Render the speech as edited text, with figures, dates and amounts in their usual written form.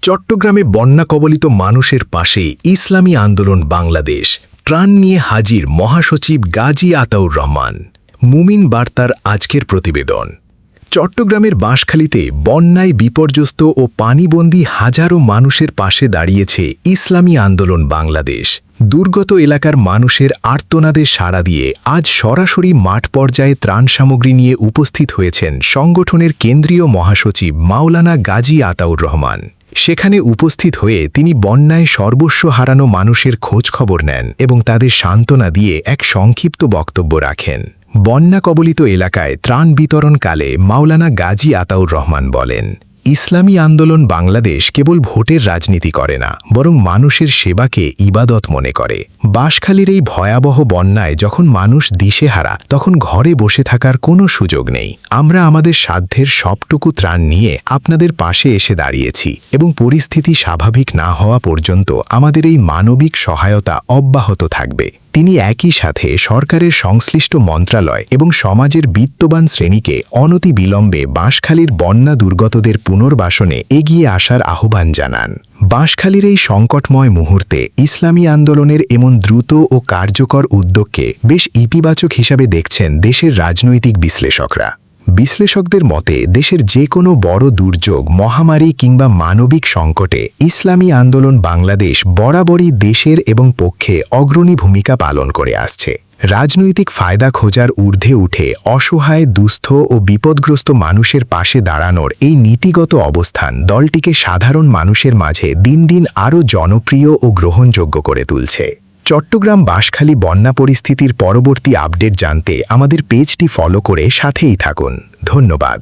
চট্টগ্রামে বন্যা কবলিত মানুষের পাশে ইসলামী আন্দোলন বাংলাদেশ ত্রাণ নিয়ে হাজির মহাসচিব গাজী আতাউর রহমান। মুমিন বার্তার আজকের প্রতিবেদন। চট্টগ্রামের বাঁশখালীতে বন্যায় বিপর্যস্ত ও পানিবন্দী হাজারো মানুষের পাশে দাঁড়িয়েছে ইসলামী আন্দোলন বাংলাদেশ। দুর্গত এলাকার মানুষের আর্তনাদে সাড়া দিয়ে আজ সরাসরি মাঠ পর্যায়ে ত্রাণ সামগ্রী নিয়ে উপস্থিত হয়েছেন সংগঠনের কেন্দ্রীয় মহাসচিব মাওলানা গাজী আতাউর রহমান। সেখানে উপস্থিত হয়ে তিনি বন্যায় সর্বস্ব হারানো মানুষের খোঁজখবর নেন এবং তাদের সান্ত্বনা দিয়ে এক সংক্ষিপ্ত বক্তব্য রাখেন। বন্যা কবলিত এলাকায় ত্রাণ বিতরণকালে মাওলানা গাজী আতাউর রহমান বলেন, ইসলামী আন্দোলন বাংলাদেশ কেবল ভোটের রাজনীতি করে না, বরং মানুষের সেবাকে ইবাদত মনে করে। বাঁশখালীর এই ভয়াবহ বন্যায় যখন মানুষ দিশেহারা, তখন ঘরে বসে থাকার কোনো সুযোগ নেই। আমরা আমাদের সাধ্যের সবটুকু ত্রাণ নিয়ে আপনাদের পাশে এসে দাঁড়িয়েছি এবং পরিস্থিতি স্বাভাবিক না হওয়া পর্যন্ত আমাদের এই মানবিক সহায়তা অব্যাহত থাকবে। তিনি একই সাথে সরকারের সংশ্লিষ্ট মন্ত্রণালয় এবং সমাজের বিত্তবান শ্রেণীকে অনতিবিলম্বে বাঁশখালীর বন্যা দুর্গতদের পুনর্বাসনে এগিয়ে আসার আহ্বান জানান। বাঁশখালীর এই সংকটময় মুহূর্তে ইসলামী আন্দোলনের এমন দ্রুত ও কার্যকর উদ্যোগকে বেশ ইতিবাচক হিসাবে দেখছেন দেশের রাজনৈতিক বিশ্লেষকরা। বিশ্লেষকদের মতে দেশের যে কোনো বড় দুর্যোগ, মহামারী কিংবা মানবিক সংকটে ইসলামী আন্দোলন বাংলাদেশ বরাবরই দেশের এবং পক্ষে অগ্রণী ভূমিকা পালন করে আসছে। রাজনৈতিক ফায়দা খোঁজার ঊর্ধ্বে উঠে অসহায়, দুস্থ ও বিপদগ্রস্ত মানুষের পাশে দাঁড়ানোর এই নীতিগত অবস্থান দলটিকে সাধারণ মানুষের মাঝে দিন দিন আরও জনপ্রিয় ও গ্রহণযোগ্য করে তুলছে। চট্টগ্রাম বাঁশখালী বন্যা পরিস্থিতির পরবর্তী আপডেট জানতে আমাদের পেজটি ফলো করে সাথেই থাকুন। ধন্যবাদ।